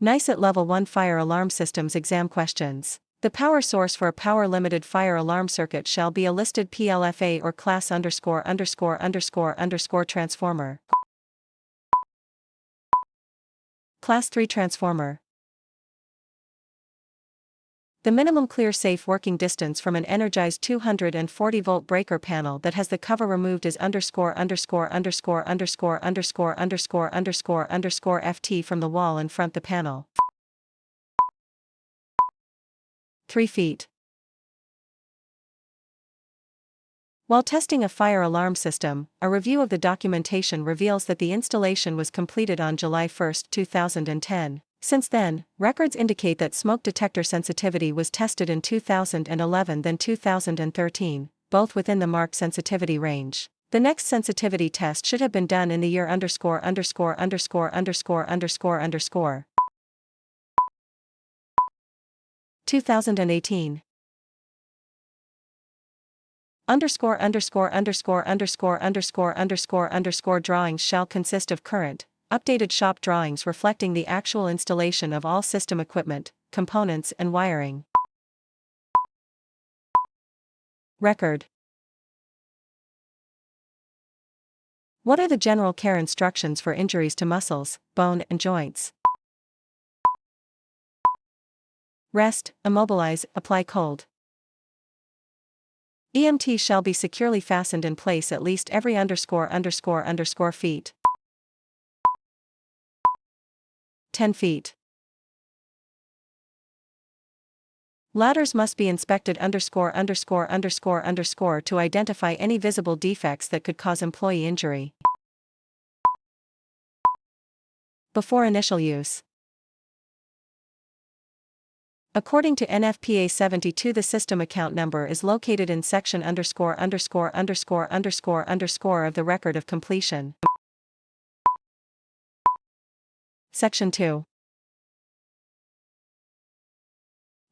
NICET Level 1 Fire Alarm Systems Exam Questions. The power source for a power-limited fire alarm circuit shall be a listed PLFA or class ______ transformer. Class 3 transformer. The minimum clear safe working distance from an energized 240-volt breaker panel that has the cover removed is _______________________ FT from the wall in front the panel. 3 feet. While testing a fire alarm system, a review of the documentation reveals that the installation was completed on July 1, 2010. Since then, records indicate that smoke detector sensitivity was tested in 2011 then 2013, both within the marked sensitivity range. The next sensitivity test should have been done in the year ___________2018. Drawings shall consist of current, updated shop drawings reflecting the actual installation of all system equipment, components and wiring. Record. What are the general care instructions for injuries to muscles, bone and joints? Rest, immobilize, apply cold. EMT shall be securely fastened in place at least every _____ feet. 10 feet. Ladders must be inspected _____ to identify any visible defects that could cause employee injury. Before initial use. According to NFPA 72, the system account number is located in section ______ of the record of completion. Section 2.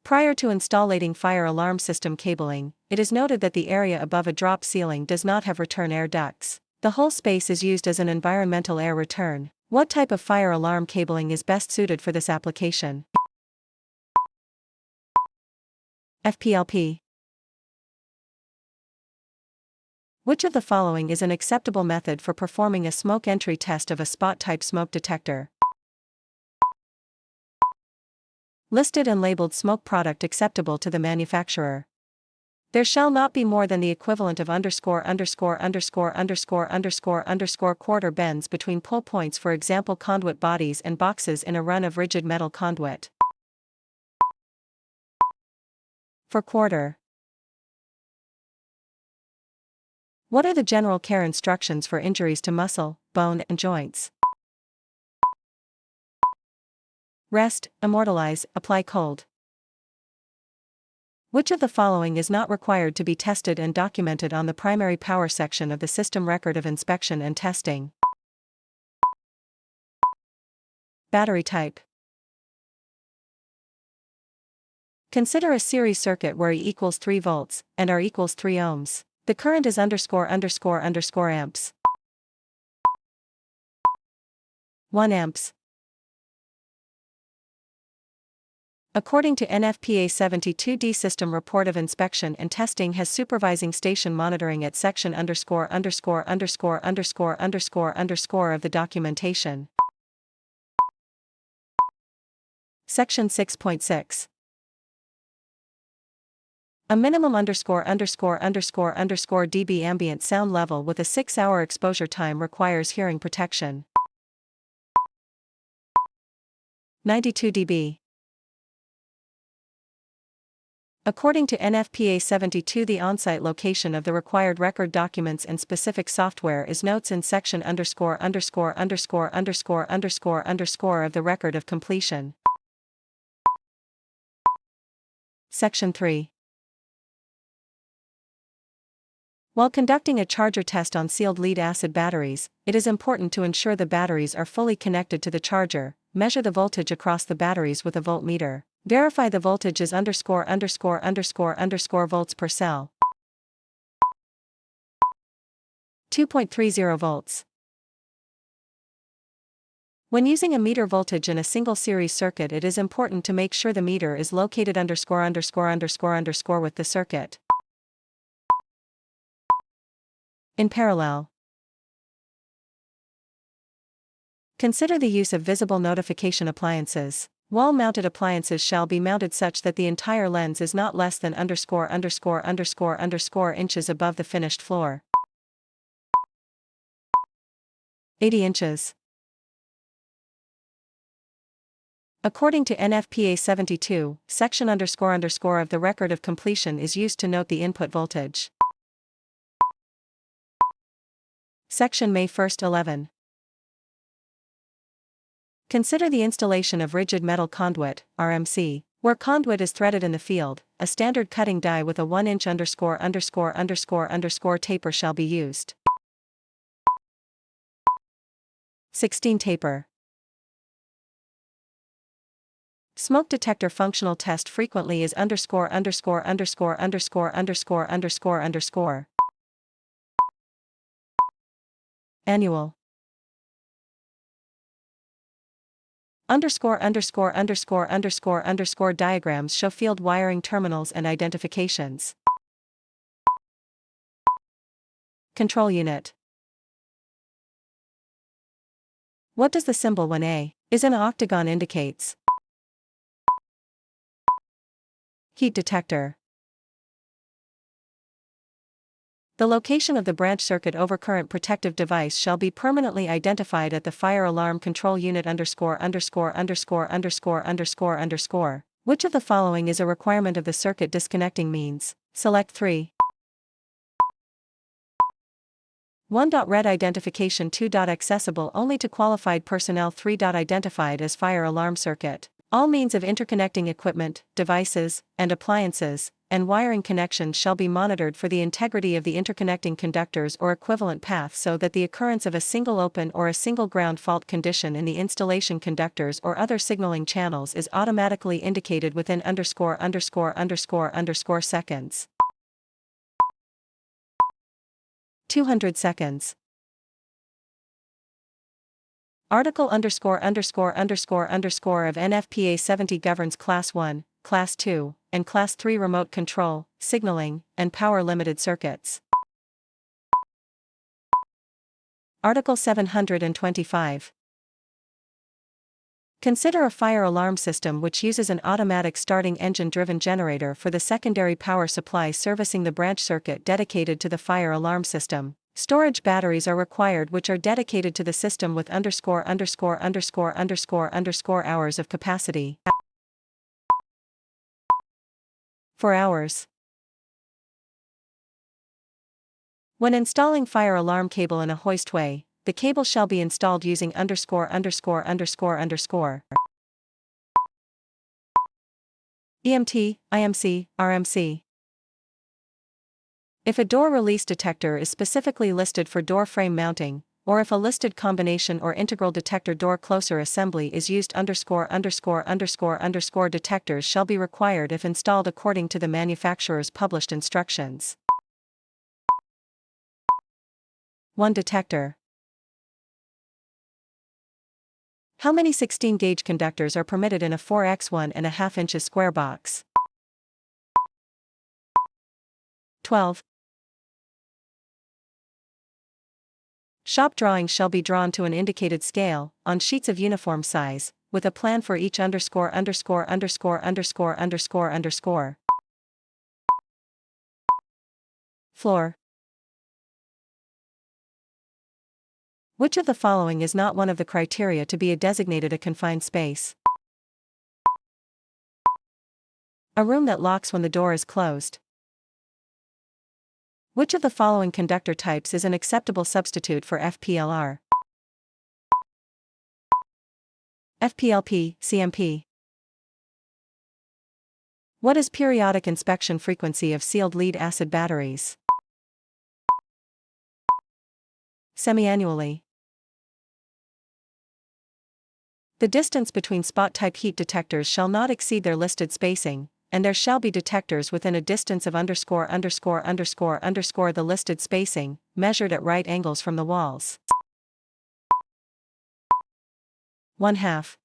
Prior to installing fire alarm system cabling, it is noted that the area above a drop ceiling does not have return air ducts. The whole space is used as an environmental air return. What type of fire alarm cabling is best suited for this application? FPLP. Which of the following is an acceptable method for performing a smoke entry test of a spot-type smoke detector? Listed and labeled smoke product acceptable to the manufacturer. There shall not be more than the equivalent of _________ quarter bends between pull points, for example conduit bodies and boxes in a run of rigid metal conduit. For quarter. What are the general care instructions for injuries to muscle, bone and joints? Rest, immortalize, apply cold. Which of the following is not required to be tested and documented on the primary power section of the system record of inspection and testing? Battery type. Consider a series circuit where E equals 3 volts and R equals 3 ohms. The current is _____ amps. 1 amps. According to NFPA 72D, system report of inspection and testing has supervising station monitoring at section ______ of the documentation. Section 6.6. A minimum _____ dB ambient sound level with a 6-hour exposure time requires hearing protection. 92 dB. According to NFPA 72, the on-site location of the required record documents and specific software is notes in section ______ of the record of completion. Section 3. While conducting a charger test on sealed lead-acid batteries, it is important to ensure the batteries are fully connected to the charger. Measure the voltage across the batteries with a voltmeter. Verify the voltage is _____ volts per cell. 2.30 volts. When using a meter voltage in a single series circuit, it is important to make sure the meter is located _______ with the circuit. In parallel, consider the use of visible notification appliances. Wall-mounted appliances shall be mounted such that the entire lens is not less than __________ inches above the finished floor. 80 inches. According to NFPA 72, section _____ of the record of completion is used to note the input voltage. Section May 1st 11. Consider the installation of rigid metal conduit, RMC. Where conduit is threaded in the field, a standard cutting die with a 1-inch ______ taper shall be used. 16 taper. Smoke detector functional test frequently is ____________. Annual. ________ diagrams show field wiring terminals and identifications. Control unit. What does the symbol when A is in an octagon indicates? Heat detector. The location of the branch circuit overcurrent protective device shall be permanently identified at the fire alarm control unit __________. Which of the following is a requirement of the circuit disconnecting means? Select 3. 1. Red identification. 2. Accessible only to qualified personnel. 3. Identified as fire alarm circuit. All means of interconnecting equipment, devices, and appliances, and wiring connections shall be monitored for the integrity of the interconnecting conductors or equivalent path so that the occurrence of a single open or a single ground fault condition in the installation conductors or other signaling channels is automatically indicated within _______ seconds. 200 seconds. Article _______ of NFPA 70 governs Class 1, Class 2, and Class 3 remote control, signaling, and power limited circuits. Article 725. Consider a fire alarm system which uses an automatic starting engine-driven generator for the secondary power supply servicing the branch circuit dedicated to the fire alarm system. Storage batteries are required which are dedicated to the system with _______ hours of capacity. 4 hours. When installing fire alarm cable in a hoistway, the cable shall be installed using ________ EMT, IMC, RMC. If a door release detector is specifically listed for door frame mounting, or if a listed combination or integral detector door closer assembly is used _______ detectors shall be required if installed according to the manufacturer's published instructions. 1 detector. How many 16-gauge conductors are permitted in a 4x1.5 inches square box? 12. Shop drawings shall be drawn to an indicated scale, on sheets of uniform size, with a plan for each ________. Floor. Which of the following is not one of the criteria to be designated a confined space? A room that locks when the door is closed. Which of the following conductor types is an acceptable substitute for FPLR? FPLP, CMP. What is periodic inspection frequency of sealed lead-acid batteries? Semi-annually. The distance between spot-type heat detectors shall not exceed their listed spacing, and there shall be detectors within a distance of ________ the listed spacing, measured at right angles from the walls. 1/2.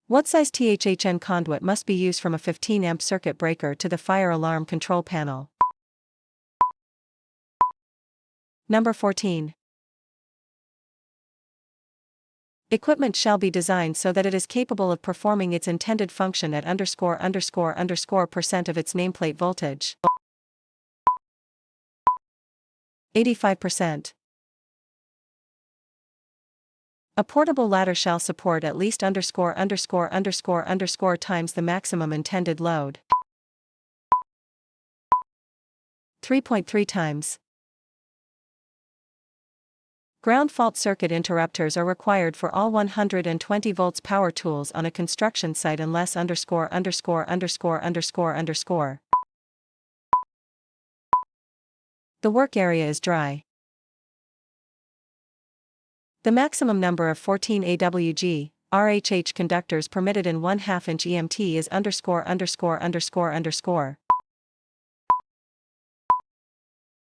What size THHN conduit must be used from a 15 amp circuit breaker to the fire alarm control panel? Number 14. Equipment shall be designed so that it is capable of performing its intended function at % of its nameplate voltage. 85%. A portable ladder shall support at least times the maximum intended load. 3.3 times. Ground fault circuit interrupters are required for all 120 volts power tools on a construction site unless . The work area is dry. The maximum number of 14 AWG, RHH conductors permitted in 1/2 inch EMT is .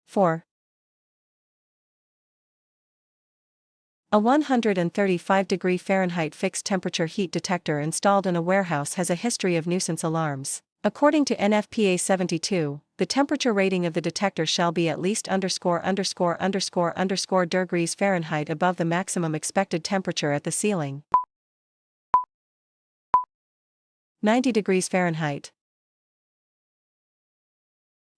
4. A 135° Fahrenheit fixed temperature heat detector installed in a warehouse has a history of nuisance alarms. According to NFPA 72, the temperature rating of the detector shall be at least degrees Fahrenheit above the maximum expected temperature at the ceiling. 90 degrees Fahrenheit.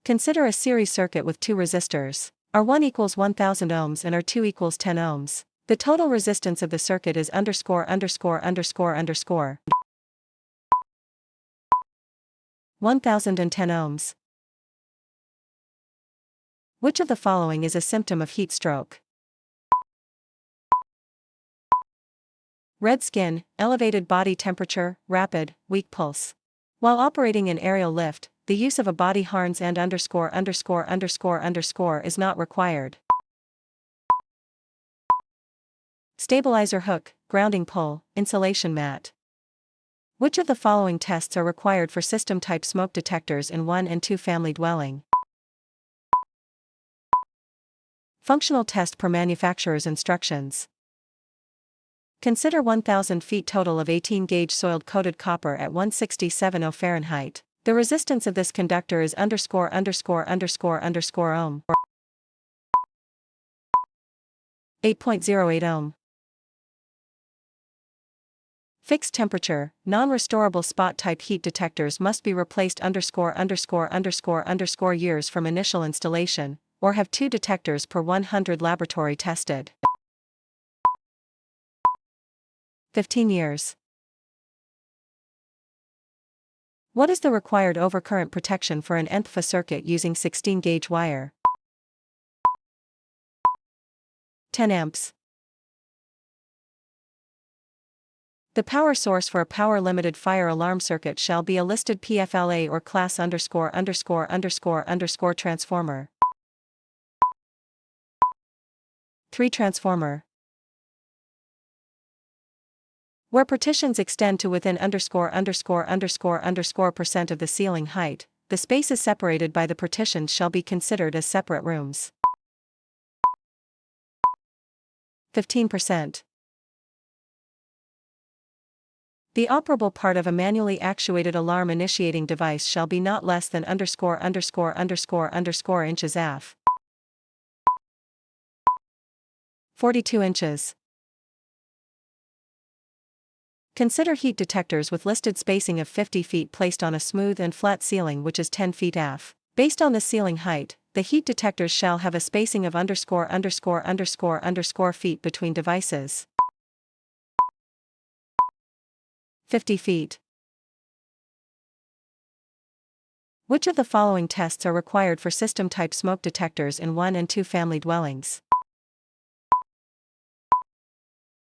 Consider a series circuit with two resistors. R1 equals 1000 ohms and R2 equals 10 ohms. The total resistance of the circuit is . 1010 ohms. Which of the following is a symptom of heat stroke? Red skin, elevated body temperature, rapid, weak pulse. While operating an aerial lift, the use of a body harness and is not required. Stabilizer hook, grounding pole, insulation mat. Which of the following tests are required for system-type smoke detectors in 1 and 2 family dwelling? Functional test per manufacturer's instructions. Consider 1000 feet total of 18-gauge soiled coated copper at 167.0 Fahrenheit. The resistance of this conductor is ohm. 8.08 ohm. Fixed temperature, non-restorable spot-type heat detectors must be replaced years from initial installation, or have 2 detectors per 100 laboratory tested. 15 years. What is the required overcurrent protection for an NFPA circuit using 16-gauge wire? 10 amps. The power source for a power-limited fire alarm circuit shall be a listed PFLA or class _____ transformer. 3 transformer. Where partitions extend to within % of the ceiling height, the spaces separated by the partitions shall be considered as separate rooms. 15%. The operable part of a manually actuated alarm initiating device shall be not less than _____ inches AF. 42 inches. Consider heat detectors with listed spacing of 50 feet placed on a smooth and flat ceiling which is 10 feet AF. Based on the ceiling height, the heat detectors shall have a spacing of ____ feet between devices. 50 feet. Which of the following tests are required for system-type smoke detectors in 1 and 2 family dwellings?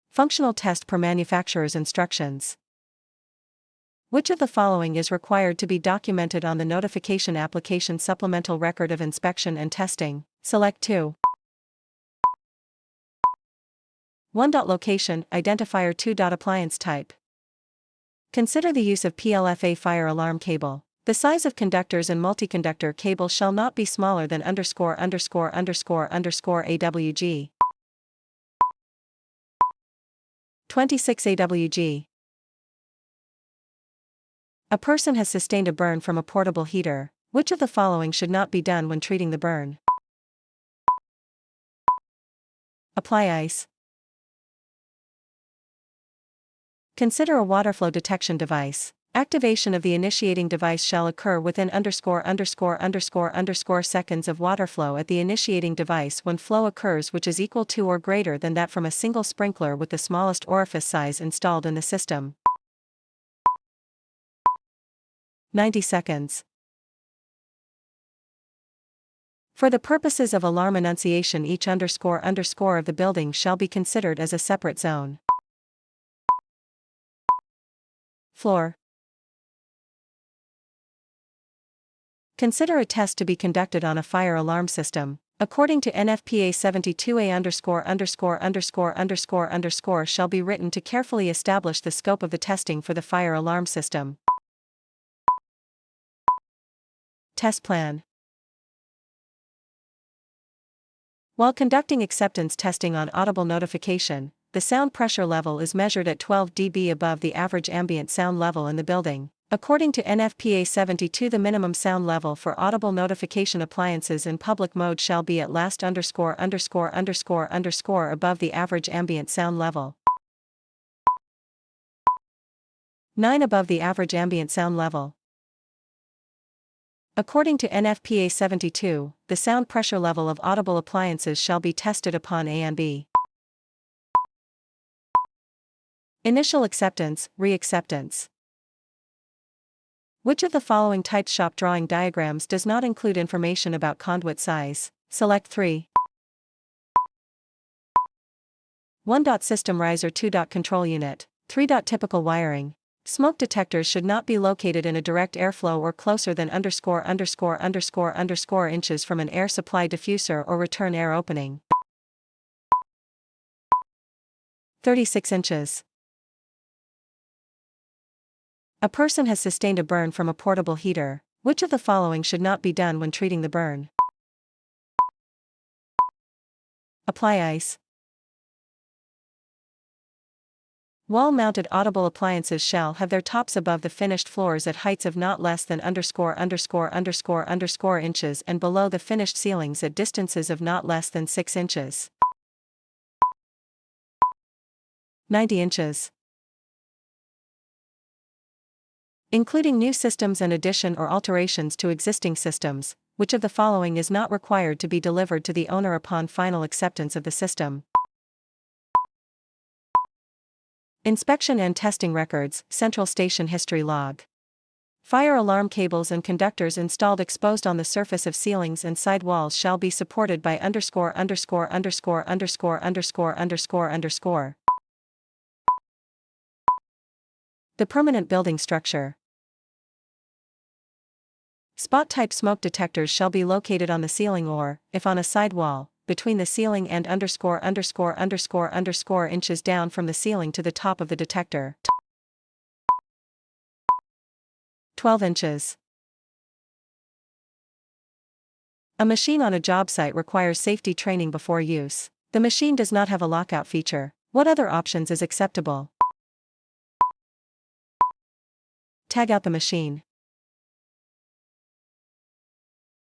Functional test per manufacturer's instructions. Which of the following is required to be documented on the notification application supplemental record of inspection and testing? Select 2. 1. Location, identifier 2. Appliance type. Consider the use of PLFA fire alarm cable. The size of conductors and multiconductor cable shall not be smaller than _______AWG. 26 AWG. A person has sustained a burn from a portable heater. Which of the following should not be done when treating the burn? Apply ice. Consider a water flow detection device. Activation of the initiating device shall occur within _______ seconds of water flow at the initiating device when flow occurs which is equal to or greater than that from a single sprinkler with the smallest orifice size installed in the system. 90 seconds. For the purposes of alarm enunciation, each ____ of the building shall be considered as a separate zone. Floor. Consider a test to be conducted on a fire alarm system. According to NFPA 72A______ shall be written to carefully establish the scope of the testing for the fire alarm system. Test plan. While conducting acceptance testing on audible notification, the sound pressure level is measured at 12 dB above the average ambient sound level in the building. According to NFPA 72, the minimum sound level for audible notification appliances in public mode shall be at last ______ above the average ambient sound level. 9 above the average ambient sound level. According to NFPA 72, the sound pressure level of audible appliances shall be tested upon A and B. Initial acceptance, re-acceptance. Which of the following typed shop drawing diagrams does not include information about conduit size? Select 3. 1. System riser. 2. Control unit. 3. Typical wiring. Smoke detectors should not be located in a direct airflow or closer than _______ inches from an air supply diffuser or return air opening. 36 inches. A person has sustained a burn from a portable heater. Which of the following should not be done when treating the burn? Apply ice. Wall-mounted audible appliances shall have their tops above the finished floors at heights of not less than _______ inches and below the finished ceilings at distances of not less than 6 inches. 90 inches. Including new systems and addition or alterations to existing systems, which of the following is not required to be delivered to the owner upon final acceptance of the system? Inspection and testing records, central station history log. Fire alarm cables and conductors installed exposed on the surface of ceilings and side walls shall be supported by ___________. The permanent building structure. Spot-type smoke detectors shall be located on the ceiling or, if on a side wall, between the ceiling and _______ inches down from the ceiling to the top of the detector. 12 inches. A machine on a job site requires safety training before use. The machine does not have a lockout feature. What other options is acceptable? Tag out the machine.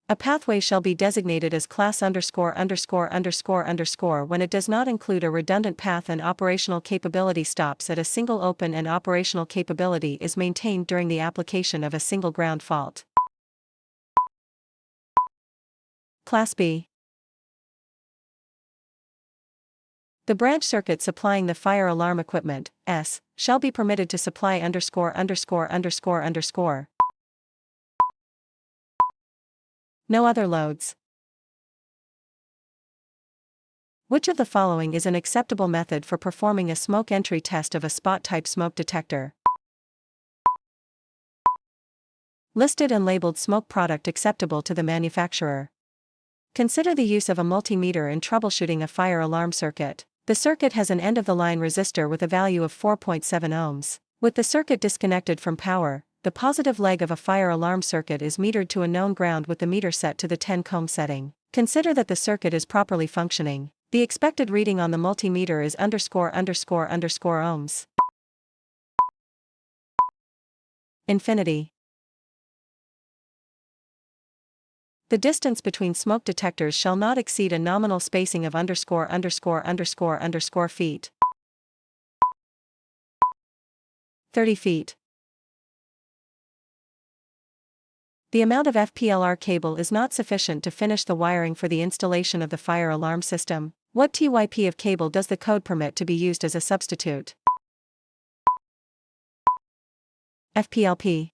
A pathway shall be designated as class ______ when it does not include a redundant path and operational capability stops at a single open and operational capability is maintained during the application of a single ground fault. Class B. The branch circuit supplying the fire alarm equipment, S, shall be permitted to supply _______. No other loads. Which of the following is an acceptable method for performing a smoke entry test of a spot-type smoke detector? Listed and labeled smoke product acceptable to the manufacturer. Consider the use of a multimeter in troubleshooting a fire alarm circuit. The circuit has an end-of-the-line resistor with a value of 4.7 ohms. With the circuit disconnected from power, the positive leg of a fire alarm circuit is metered to a known ground with the meter set to the 10 ohm setting. Consider that the circuit is properly functioning. The expected reading on the multimeter is _____ohms. Infinity. The distance between smoke detectors shall not exceed a nominal spacing of _______ feet. 30 feet. The amount of FPLR cable is not sufficient to finish the wiring for the installation of the fire alarm system. What type of cable does the code permit to be used as a substitute? FPLP.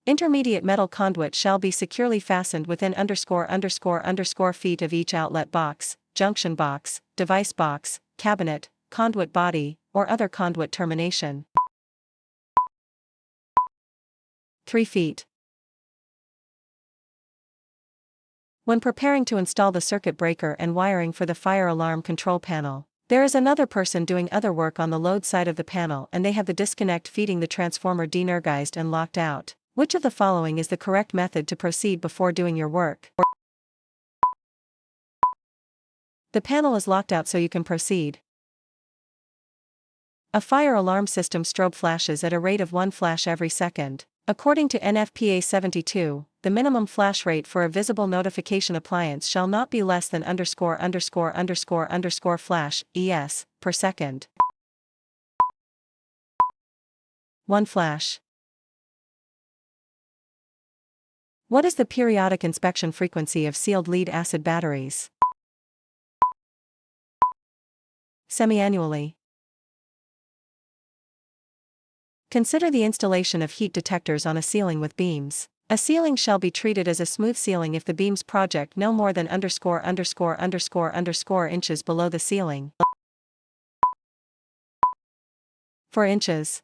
Intermediate metal conduit shall be securely fastened within _____ feet of each outlet box, junction box, device box, cabinet, conduit body, or other conduit termination. 3 feet. When preparing to install the circuit breaker and wiring for the fire alarm control panel, there is another person doing other work on the load side of the panel and they have the disconnect feeding the transformer de-energized and locked out. Which of the following is the correct method to proceed before doing your work? The panel is locked out so you can proceed. A fire alarm system strobe flashes at a rate of 1 flash every second. According to NFPA 72, the minimum flash rate for a visible notification appliance shall not be less than ______ flash, ES, per second. 1 flash. What is the periodic inspection frequency of sealed lead-acid batteries? Semi-annually. Consider the installation of heat detectors on a ceiling with beams. A ceiling shall be treated as a smooth ceiling if the beams project no more than ______ inches below the ceiling. 4 inches.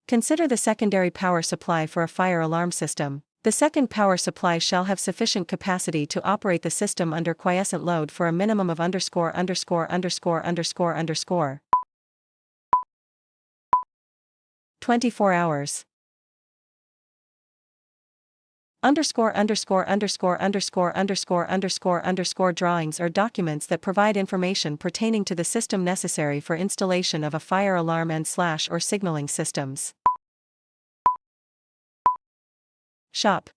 Consider the secondary power supply for a fire alarm system. The second power supply shall have sufficient capacity to operate the system under quiescent load for a minimum of _______ 24 hours. Drawings are documents that provide information pertaining to the system necessary for installation of a fire alarm and/or signaling systems. Shop.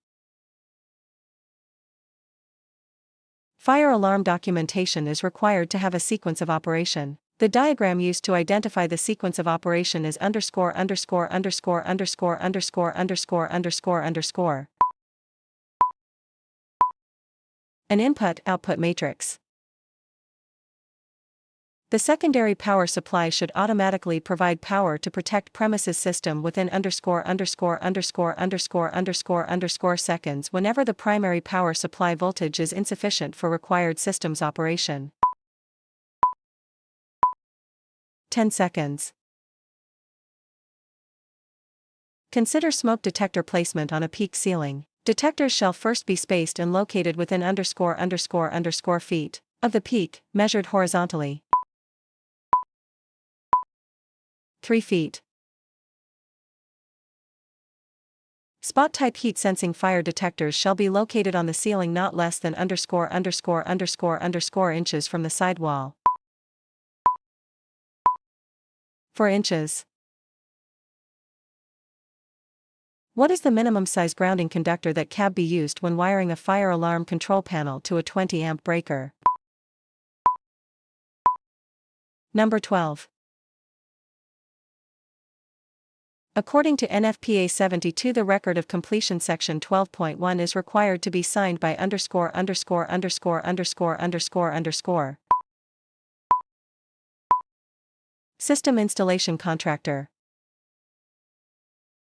Fire alarm documentation is required to have a sequence of operation. The diagram used to identify the sequence of operation is ___________________________________________________________________________________________________________________The secondary power supply should automatically provide power to protect premises system within seconds whenever the primary power supply voltage is insufficient for required system's operation. 10 seconds. Consider smoke detector placement on a peak ceiling. Detectors shall first be spaced and located within feet of the peak, measured horizontally. 3 feet. Spot-type heat-sensing fire detectors shall be located on the ceiling not less than inches from the sidewall. 4 inches. What is the minimum size grounding conductor that can be used when wiring a fire alarm control panel to a 20 amp breaker? Number 12. According to NFPA 72, the record of completion section 12.1 is required to be signed by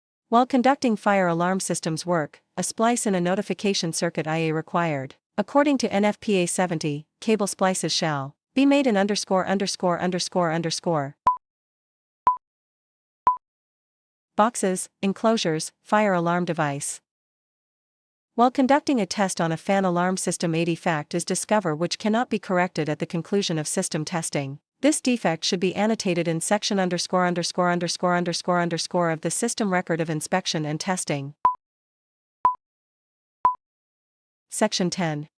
______________________________________________________________________________________________________________________While conducting fire alarm systems work, a splice in a notification circuit IA required. According to NFPA 70, cable splices shall be made in ______________ boxes, enclosures, fire alarm device. While conducting a test on a fan alarm system, a defect is discovered which cannot be corrected at the conclusion of system testing. This defect should be annotated in section ___________ of the system record of inspection and testing. Section 10.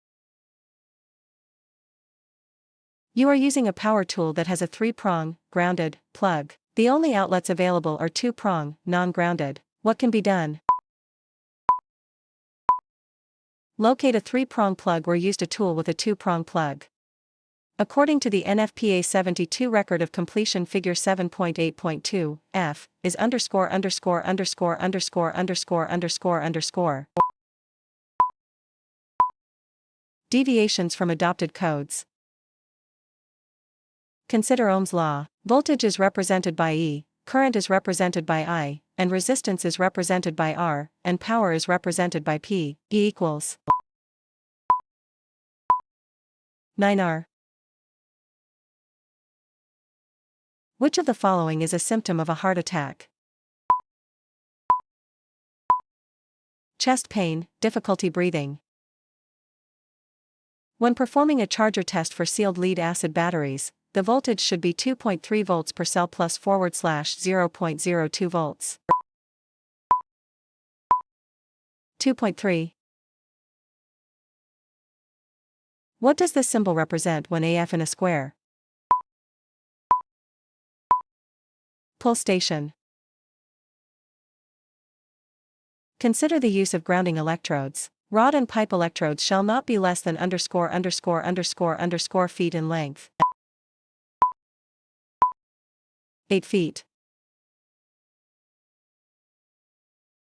You are using a power tool that has a 3-prong, grounded, plug. The only outlets available are 2-prong, non-grounded. What can be done? Locate a 3-prong plug or used a tool with a 2-prong plug. According to the NFPA 72 Record of Completion Figure 7.8.2, F is underscore underscore underscore underscore underscore underscore underscore. Deviations from adopted codes. Consider Ohm's law. Voltage is represented by E, current is represented by I, and resistance is represented by R, and power is represented by P. E equals 9R. Which of the following is a symptom of a heart attack? Chest pain, difficulty breathing. When performing a charger test for sealed lead-acid batteries, the voltage should be 2.3 volts per cell plus /0.02 volts. 2.3. What does this symbol represent when AF in a square? Pull station. Consider the use of grounding electrodes. Rod and pipe electrodes shall not be less than underscore underscore underscore underscore feet in length. 8 feet.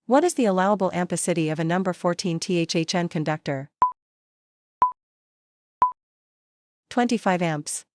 What is the allowable ampacity of a number 14 THHN conductor? 25 amps.